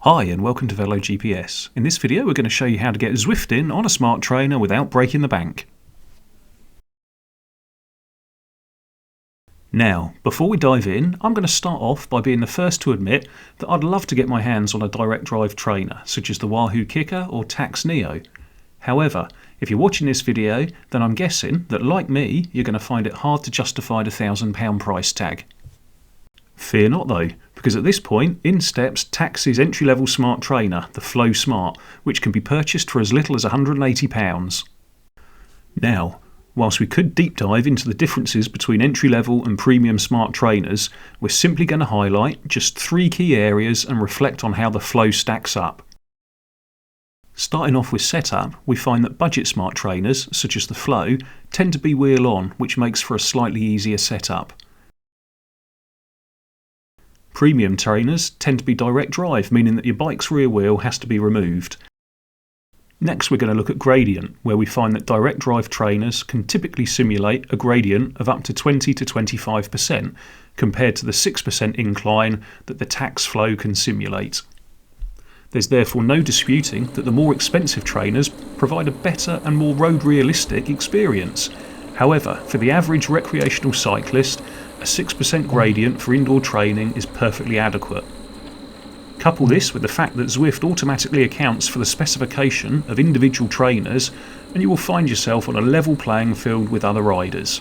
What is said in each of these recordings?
Hi and welcome to VeloGPS. In this video we're going to show you how to get Zwift in on a smart trainer without breaking the bank. Now, before we dive in, I'm going to start off by being the first to admit that I'd love to get my hands on a direct drive trainer, such as the Wahoo Kicker or Tacx Neo. However, if you're watching this video, then I'm guessing that, like me, you're going to find it hard to justify the £1,000 price tag. Fear not though, because at this point in steps Tacx's entry-level smart trainer, the Flow Smart, which can be purchased for as little as £180. Now, whilst we could deep dive into the differences between entry-level and premium smart trainers, we're simply going to highlight just 3 key areas and reflect on how the Flow stacks up. Starting off with setup, we find that budget smart trainers, such as the Flow, tend to be wheel-on, which makes for a slightly easier setup. Premium trainers tend to be direct drive, meaning that your bike's rear wheel has to be removed. Next we're going to look at gradient, where we find that direct drive trainers can typically simulate a gradient of up to 20 to 25% compared to the 6% incline that the Tacx Flow can simulate. There's therefore no disputing that the more expensive trainers provide a better and more road realistic experience. However, for the average recreational cyclist, a 6% gradient for indoor training is perfectly adequate. Couple this with the fact that Zwift automatically accounts for the specification of individual trainers, and you will find yourself on a level playing field with other riders.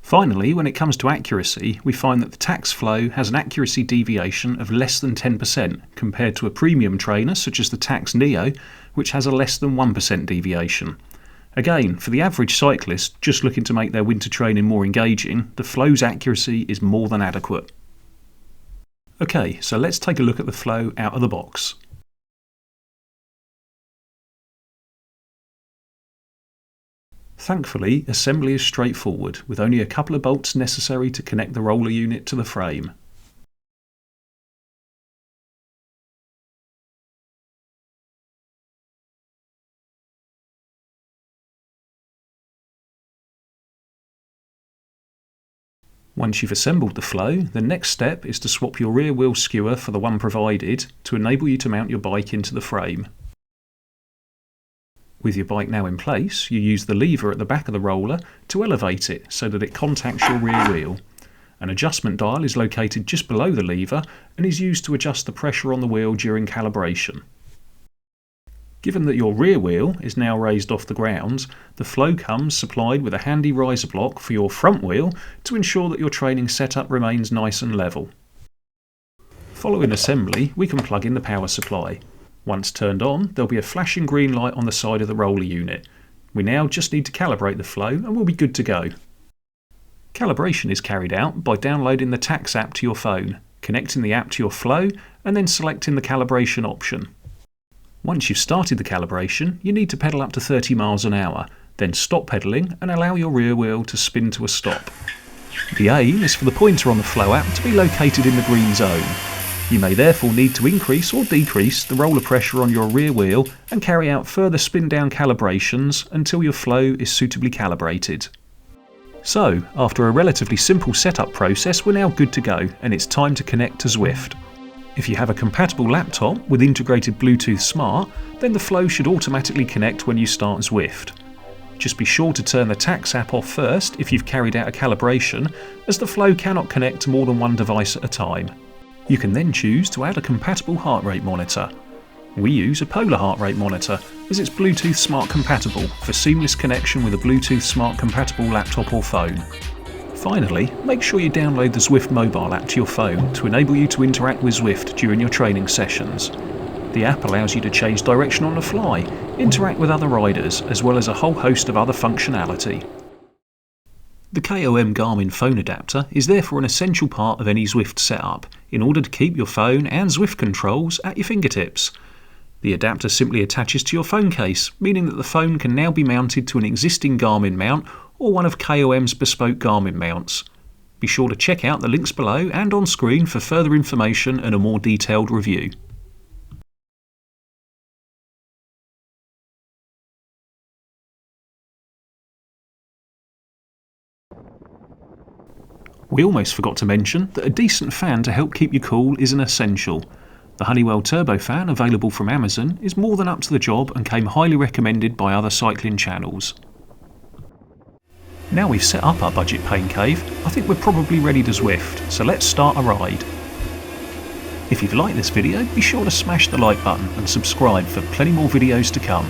Finally, when it comes to accuracy, we find that the Tacx Flow has an accuracy deviation of less than 10% compared to a premium trainer such as the Tacx Neo, which has a less than 1% deviation. Again, for the average cyclist just looking to make their winter training more engaging, the Flow's accuracy is more than adequate. Okay, so let's take a look at the Flow out of the box. Thankfully, assembly is straightforward, with only a couple of bolts necessary to connect the roller unit to the frame. Once you've assembled the Flow, the next step is to swap your rear wheel skewer for the one provided to enable you to mount your bike into the frame. With your bike now in place, you use the lever at the back of the roller to elevate it so that it contacts your rear wheel. An adjustment dial is located just below the lever and is used to adjust the pressure on the wheel during calibration. Given that your rear wheel is now raised off the ground, the Flow comes supplied with a handy riser block for your front wheel to ensure that your training setup remains nice and level. Following assembly, we can plug in the power supply. Once turned on, there'll be a flashing green light on the side of the roller unit. We now just need to calibrate the Flow and we'll be good to go. Calibration is carried out by downloading the Tacx app to your phone, connecting the app to your Flow and then selecting the calibration option. Once you've started the calibration, you need to pedal up to 30 miles an hour, then stop pedalling and allow your rear wheel to spin to a stop. The aim is for the pointer on the Flow app to be located in the green zone. You may therefore need to increase or decrease the roller pressure on your rear wheel and carry out further spin down calibrations until your Flow is suitably calibrated. So, after a relatively simple setup process, we're now good to go and it's time to connect to Zwift. If you have a compatible laptop with integrated Bluetooth Smart, then the Flow should automatically connect when you start Zwift. Just be sure to turn the Tacx app off first if you've carried out a calibration, as the Flow cannot connect to more than one device at a time. You can then choose to add a compatible heart rate monitor. We use a Polar heart rate monitor as it's Bluetooth Smart compatible for seamless connection with a Bluetooth Smart compatible laptop or phone. Finally, make sure you download the Zwift mobile app to your phone to enable you to interact with Zwift during your training sessions. The app allows you to change direction on the fly, interact with other riders, as well as a whole host of other functionality. The KOM Garmin phone adapter is therefore an essential part of any Zwift setup in order to keep your phone and Zwift controls at your fingertips. The adapter simply attaches to your phone case, meaning that the phone can now be mounted to an existing Garmin mount or one of KOM's bespoke Garmin mounts. Be sure to check out the links below and on screen for further information and a more detailed review. We almost forgot to mention that a decent fan to help keep you cool is an essential. The Honeywell Turbofan, available from Amazon, is more than up to the job and came highly recommended by other cycling channels. Now we've set up our budget pain cave, I think we're probably ready to Zwift, so let's start a ride. If you've liked this video, be sure to smash the like button and subscribe for plenty more videos to come.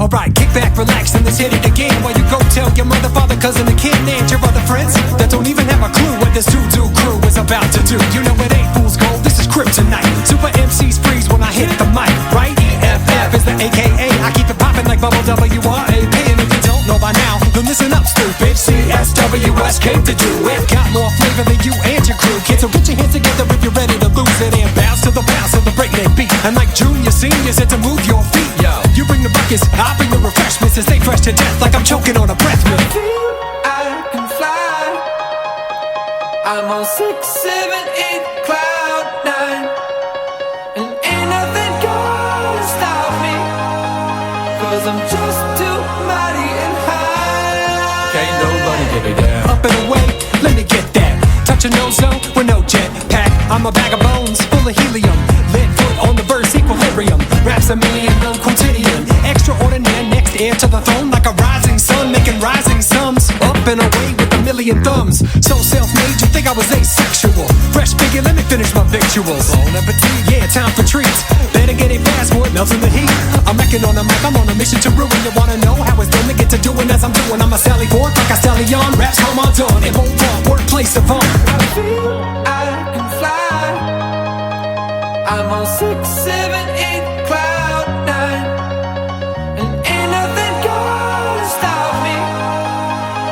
Alright, kick back, relax, and let's hit it again. While you go tell your mother, father, cousin, and kin, and your other friends that don't even have a clue what this doo-doo crew is about to do. You know it ain't fool's gold, this is kryptonite. Super MCs freeze when I hit the mic, right? EFF is the AKA, I keep it popping like bubble WRAP. And if you don't know by now, then listen up, stupid. CSWS came to do it. Got more flavor than you and your crew, kids. So get your hands together if you're ready to lose it and bounce to the breakneck beat. And like junior, seniors, it's to move your feet, yo. You bring the buckets, I bring the refreshments, and stay fresh to death like I'm choking on a breath mint. I can fly. I'm on 6, 7, 8, cloud 9, and ain't nothing gonna stop me, 'cause I'm just too mighty and high. Can't nobody get me down. Up and away, let me get that. Touch a no-zone with no jet pack. I'm a bag of bones full of helium. Lit foot on the verse, equilibrium. Raps a million, quotidian. Extraordinary, next air to the throne. Like a rising sun, making rising sums. Up and away with a million thumbs. So self-made, you think I was asexual. Fresh figure, let me finish my victuals. Bon appetit, yeah, time for treats. Better get it fast, boy, it melts in the heat. I'm wrecking on the mic, I'm on a mission to ruin. You wanna know how it's done to get to doing as I'm doing. I'm a Sally Forth, like a stallion. Raps home on done, it won't run, workplace of fun. I can fly. I'm on 6, 7, 8, cloud 9, and ain't nothing gonna stop me,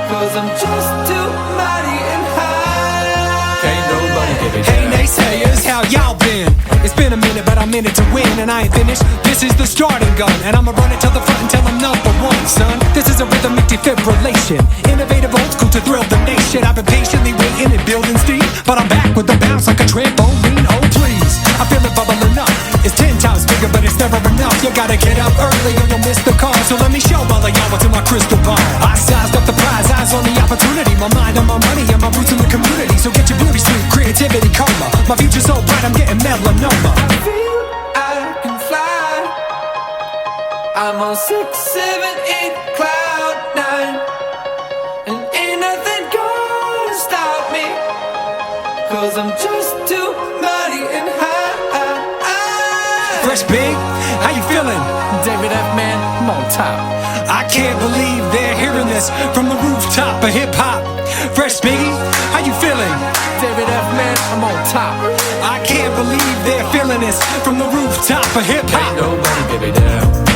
'cause I'm just too mighty and high. Can't nobody give it. Hey naysayers, how y'all been? It's been a minute, but I'm in it to win, and I ain't finished. This is the starting gun, and I'ma run it to the front until I'm #1, son. This is a rhythmic defibrillation, innovative, old school to thrill the nation. I've been patiently waiting and building steam, but I'm back with the bounce like a trampoline. Oh please, I feel it bubbling up. It's 10 times bigger, but it's never enough. You gotta get up early or you'll miss the call. So let me show all of y'all what's in my crystal ball. I sized up the prize, eyes on the opportunity. My mind on my money and my roots in the community. So get your beauty sleep, creativity, karma. My future's so bright, I'm getting melanoma. I can fly. I'm on 6, 7, 8, cloud 9, and ain't nothing gonna stop me, 'cause I'm just too mighty and high. Fresh Big, how you feeling? David F. Man, I'm on top. I can't believe they're hearing this from the rooftop of hip-hop. Fresh Biggie, how you feeling? David F. Man, I'm on top. I can't believe they're feeling this from the rooftop of hip-hop. Ain't nobody get me down.